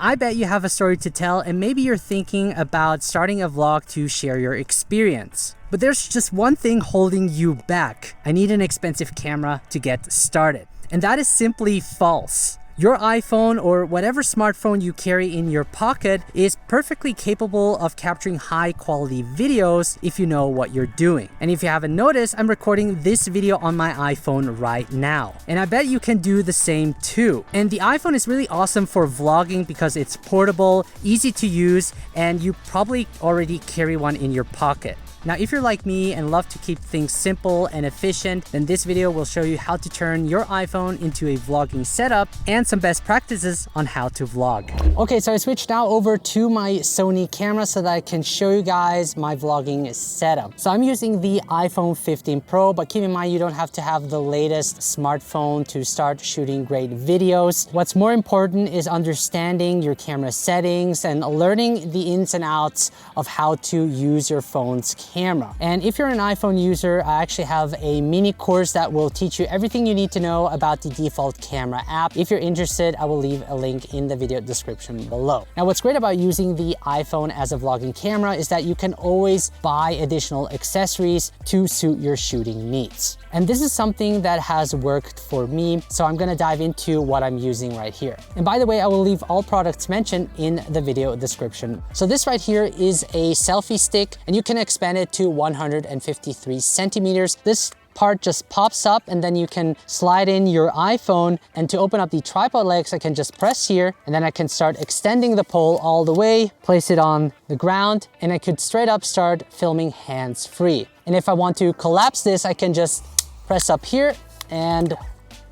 I bet you have a story to tell and maybe you're thinking about starting a vlog to share your experience. But there's just one thing holding you back. I need an expensive camera to get started. And that is simply false. Your iPhone or whatever smartphone you carry in your pocket is perfectly capable of capturing high quality videos if you know what you're doing. And if you haven't noticed, I'm recording this video on my iPhone right now. And I bet you can do the same too. And the iPhone is really awesome for vlogging because it's portable, easy to use, and you probably already carry one in your pocket. Now, if you're like me and love to keep things simple and efficient, then this video will show you how to turn your iPhone into a vlogging setup and some best practices on how to vlog. Okay, so I switched now over to my Sony camera so that I can show you guys my vlogging setup. So I'm using the iPhone 15 Pro, but keep in mind you don't have to have the latest smartphone to start shooting great videos. What's more important is understanding your camera settings and learning the ins and outs of how to use your phone's camera. And if you're an iPhone user, I actually have a mini course that will teach you everything you need to know about the default camera app. If you're interested, I will leave a link in the video description below. Now, what's great about using the iPhone as a vlogging camera is that you can always buy additional accessories to suit your shooting needs. And this is something that has worked for me, so I'm gonna dive into what I'm using right here. And by the way, I will leave all products mentioned in the video description. So this right here is a selfie stick, and you can expand it to 153 centimeters. This part just pops up and then you can slide in your iPhone, and to open up the tripod legs, I can just press here and then I can start extending the pole all the way, place it on the ground, and I could straight up start filming hands-free. And if I want to collapse this, I can just press up here and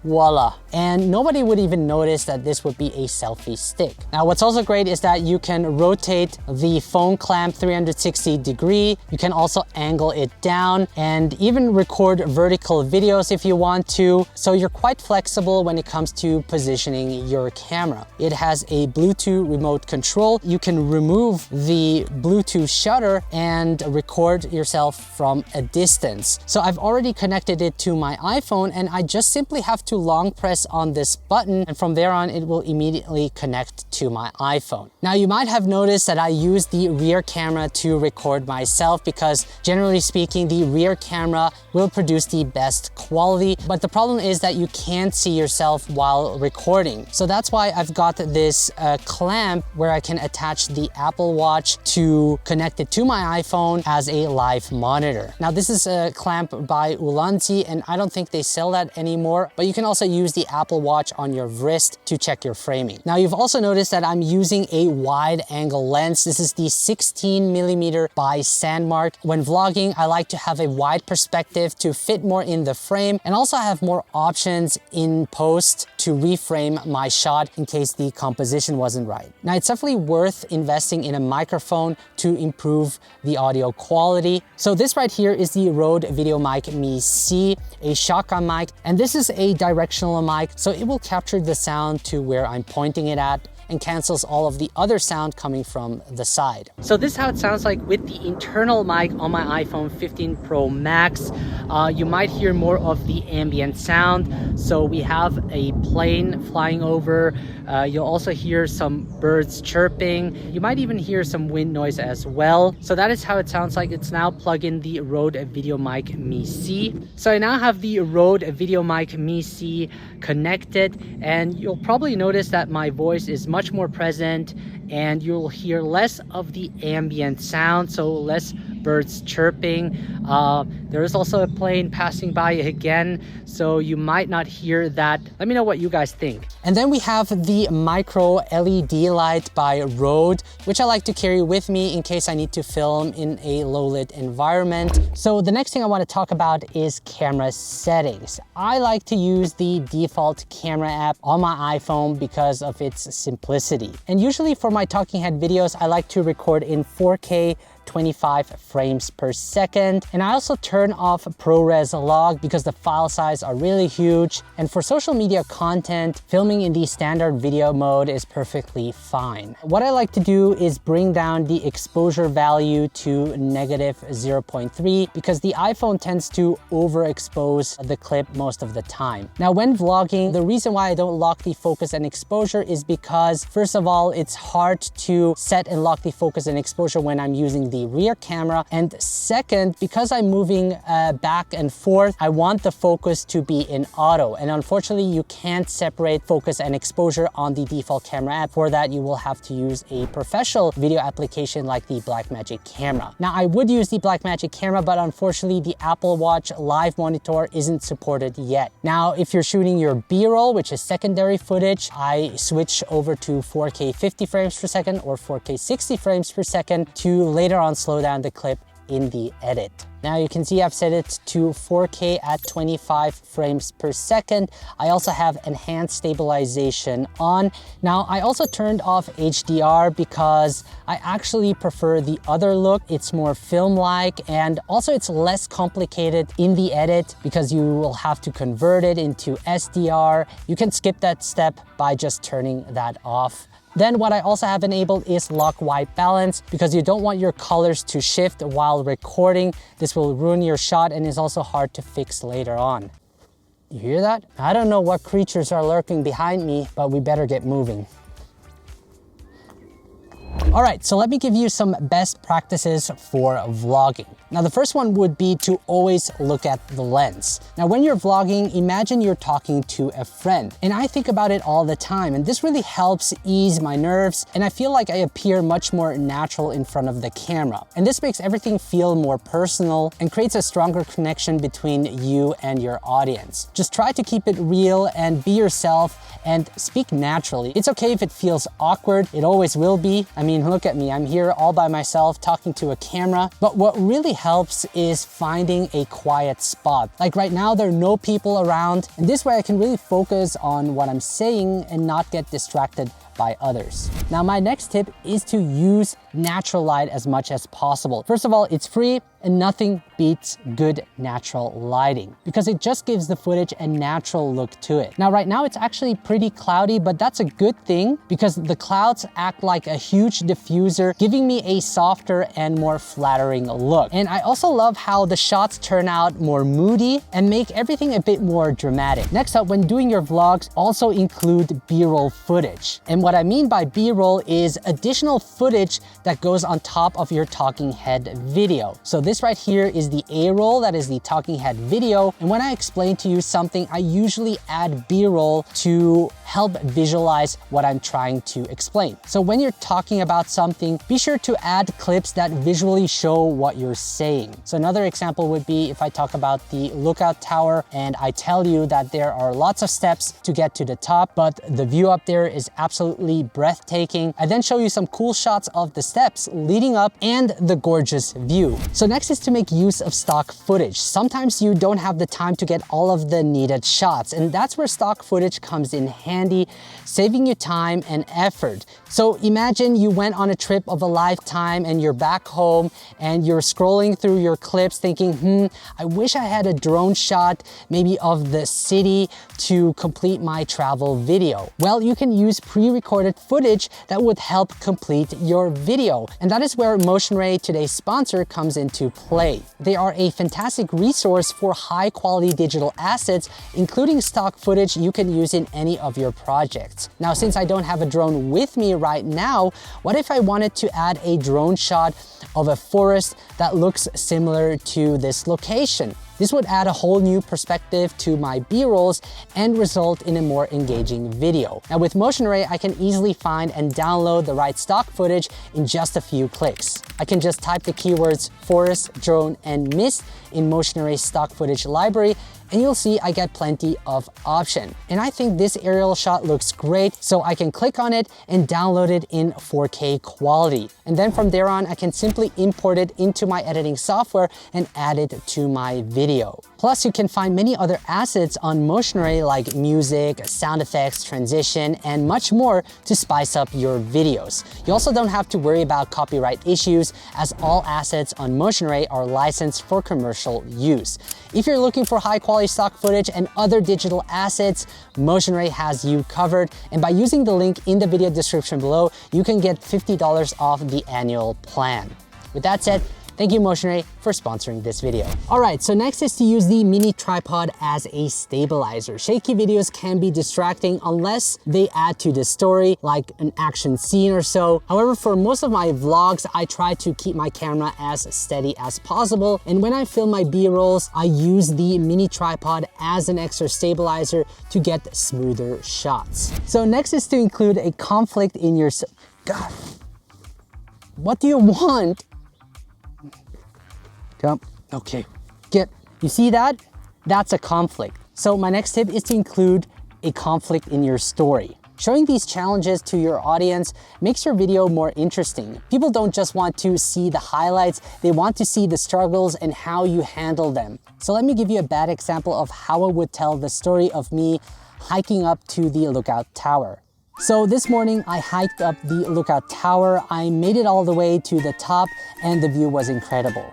voila. And nobody would even notice that this would be a selfie stick. Now, what's also great is that you can rotate the phone clamp 360 degree. You can also angle it down and even record vertical videos if you want to. So you're quite flexible when it comes to positioning your camera. It has a Bluetooth remote control. You can remove the Bluetooth shutter and record yourself from a distance. So I've already connected it to my iPhone, and I just simply have to long press on this button, and from there on it will immediately connect to my iPhone. Now, you might have noticed that I use the rear camera to record myself because generally speaking the rear camera will produce the best quality, but the problem is that you can't see yourself while recording. So that's why I've got this clamp where I can attach the Apple Watch to connect it to my iPhone as a live monitor. Now, this is a clamp by Ulanzi, and I don't think they sell that anymore, but you can also use the Apple Watch on your wrist to check your framing. Now, you've also noticed that I'm using a wide angle lens. This is the 16mm by Sandmark. When vlogging, I like to have a wide perspective to fit more in the frame, and also have more options in post to reframe my shot in case the composition wasn't right. Now, it's definitely worth investing in a microphone to improve the audio quality. So this right here is the Rode VideoMic Me C, a shotgun mic, and this is a directional mic, so it will capture the sound to where I'm pointing it at and cancels all of the other sound coming from the side. So this is how it sounds like with the internal mic on my iPhone 15 Pro Max. You might hear more of the ambient sound. So we have a plane flying over. You'll also hear some birds chirping. You might even hear some wind noise as well. So that is how it sounds like. It's now plugged in the Rode VideoMic Me C. So I now have the Rode VideoMic Me C connected, and you'll probably notice that my voice is much more present and you'll hear less of the ambient sound, so less birds chirping. There is also a plane passing by again, so you might not hear that. Let me know what you guys think. And then we have the micro LED light by Rode, which I like to carry with me in case I need to film in a low lit environment. So the next thing I want to talk about is camera settings. I like to use the default camera app on my iPhone because of its simplicity. And usually for my talking head videos, I like to record in 4K 25 frames per second. And I also turn off ProRes log because the file size are really huge. And for social media content, filming in the standard video mode is perfectly fine. What I like to do is bring down the exposure value to negative 0.3 because the iPhone tends to overexpose the clip most of the time. Now, when vlogging, the reason why I don't lock the focus and exposure is because, first of all, it's hard to set and lock the focus and exposure when I'm using the rear camera. And second, because I'm moving back and forth, I want the focus to be in auto. And unfortunately, you can't separate focus and exposure on the default camera app. For that, you will have to use a professional video application like the Blackmagic camera. Now, I would use the Blackmagic camera, but unfortunately, the Apple Watch live monitor isn't supported yet. Now, if you're shooting your B-roll, which is secondary footage, I switch over to 4K 50 frames per second or 4K 60 frames per second to later on slow down the clip in the edit. Now you can see I've set it to 4K at 25 frames per second. I also have enhanced stabilization on. Now I also turned off HDR because I actually prefer the other look. It's more film-like and also it's less complicated in the edit because you will have to convert it into SDR. You can skip that step by just turning that off. Then what I also have enabled is lock white balance because you don't want your colors to shift while recording. This will ruin your shot and is also hard to fix later on. You hear that? I don't know what creatures are lurking behind me, but we better get moving. All right, so let me give you some best practices for vlogging. Now, the first one would be to always look at the lens. Now, when you're vlogging, imagine you're talking to a friend. And I think about it all the time. And this really helps ease my nerves. And I feel like I appear much more natural in front of the camera. And this makes everything feel more personal and creates a stronger connection between you and your audience. Just try to keep it real and be yourself and speak naturally. It's okay if it feels awkward. It always will be. I mean, look at me. I'm here all by myself talking to a camera. But what really helps is finding a quiet spot. Like right now, there are no people around. And this way I can really focus on what I'm saying and not get distracted by others. Now, my next tip is to use natural light as much as possible. First of all, it's free and nothing beats good natural lighting because it just gives the footage a natural look to it. Now, right now it's actually pretty cloudy, but that's a good thing because the clouds act like a huge diffuser, giving me a softer and more flattering look. And I also love how the shots turn out more moody and make everything a bit more dramatic. Next up, when doing your vlogs, also include B-roll footage. And what I mean by B-roll is additional footage that goes on top of your talking head video. So this right here is the A-roll, that is the talking head video. And when I explain to you something, I usually add B-roll to help visualize what I'm trying to explain. So when you're talking about something, be sure to add clips that visually show what you're saying. So another example would be if I talk about the lookout tower and I tell you that there are lots of steps to get to the top, but the view up there is absolutely breathtaking. I then show you some cool shots of the steps leading up and the gorgeous view. So next is to make use of stock footage. Sometimes you don't have the time to get all of the needed shots, and that's where stock footage comes in handy, saving you time and effort. So imagine you went on a trip of a lifetime and you're back home and you're scrolling through your clips thinking, I wish I had a drone shot maybe of the city to complete my travel video. Well, you can use pre-recorded footage that would help complete your video. And that is where MotionRay, today's sponsor, comes into play. They are a fantastic resource for high quality digital assets, including stock footage you can use in any of your projects. Now, since I don't have a drone with me right now, what if I wanted to add a drone shot of a forest that looks similar to this location? This would add a whole new perspective to my B-rolls and result in a more engaging video. Now with MotionRay, I can easily find and download the right stock footage in just a few clicks. I can just type the keywords forest, drone, and mist in MotionRay's stock footage library, and you'll see I get plenty of option. And I think this aerial shot looks great, so I can click on it and download it in 4K quality. And then from there on, I can simply import it into my editing software and add it to my video. Plus, you can find many other assets on Motion Array like music, sound effects, transition, and much more to spice up your videos. You also don't have to worry about copyright issues, as all assets on Motion Array are licensed for commercial use. If you're looking for high quality stock footage and other digital assets, Motion Array has you covered. And by using the link in the video description below, you can get $50 off the annual plan. With that said, thank you Motion Array for sponsoring this video. All right, so next is to use the mini tripod as a stabilizer. Shaky videos can be distracting unless they add to the story, like an action scene or so. However, for most of my vlogs, I try to keep my camera as steady as possible. And when I film my B-rolls, I use the mini tripod as an extra stabilizer to get smoother shots. So next is to include a conflict in your... God, what do you want? Come, okay, you see that? That's a conflict. So my next tip is to include a conflict in your story. Showing these challenges to your audience makes your video more interesting. People don't just want to see the highlights, they want to see the struggles and how you handle them. So let me give you a bad example of how I would tell the story of me hiking up to the lookout tower. So this morning I hiked up the lookout tower, I made it all the way to the top and the view was incredible.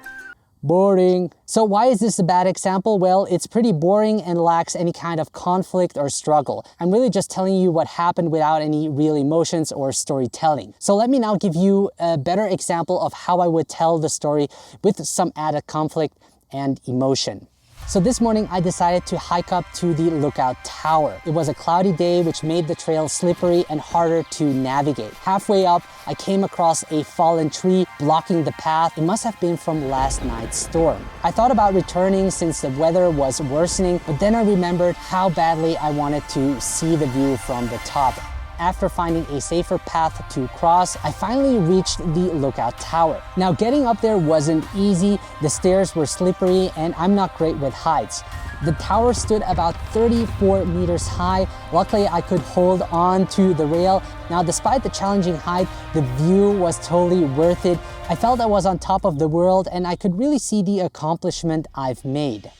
Boring. So why is this a bad example? Well, it's pretty boring and lacks any kind of conflict or struggle. I'm really just telling you what happened without any real emotions or storytelling. So let me now give you a better example of how I would tell the story with some added conflict and emotion. So this morning I decided to hike up to the lookout tower. It was a cloudy day which made the trail slippery and harder to navigate. Halfway up, I came across a fallen tree blocking the path. It must have been from last night's storm. I thought about returning since the weather was worsening, but then I remembered how badly I wanted to see the view from the top. After finding a safer path to cross, I finally reached the lookout tower. Now getting up there wasn't easy, the stairs were slippery and I'm not great with heights. The tower stood about 34 meters high. Luckily, I could hold on to the rail. Now, despite the challenging height, the view was totally worth it. I felt I was on top of the world and I could really see the accomplishment I've made.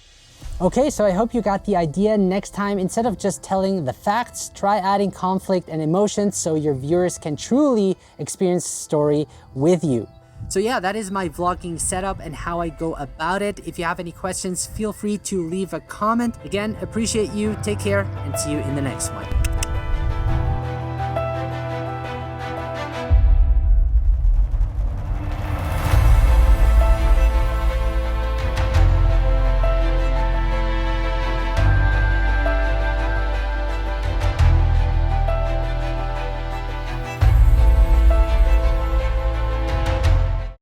Okay, so I hope you got the idea. Next time, instead of just telling the facts, try adding conflict and emotions so your viewers can truly experience the story with you. So yeah, that is my vlogging setup and how I go about it. If you have any questions, feel free to leave a comment. Again, appreciate you, take care, and see you in the next one.